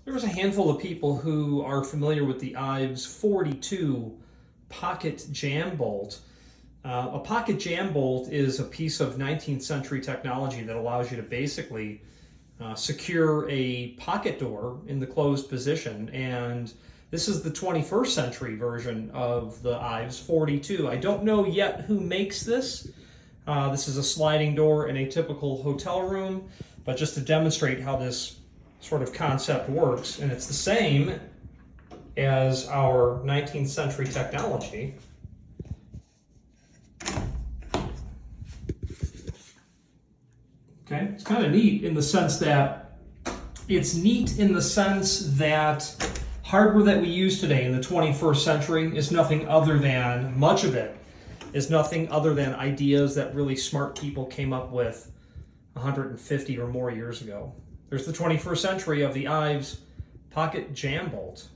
There was a handful of people who are familiar with the Ives 42 pocket jam bolt. A pocket jam bolt is a piece of 19th century technology that allows you to basically secure a pocket door in the closed position. And this is the 21st century version of the Ives 42. I don't know yet who makes this. This is a sliding door in a typical hotel room, but just to demonstrate how this sort of concept works, and it's the same as our 19th century technology. Okay, it's kind of neat in the sense that hardware that we use today in the 21st century is nothing other than, much of it is nothing other than ideas that really smart people came up with 150 or more years ago. There's the 21st century of the Ives pocket jam bolt.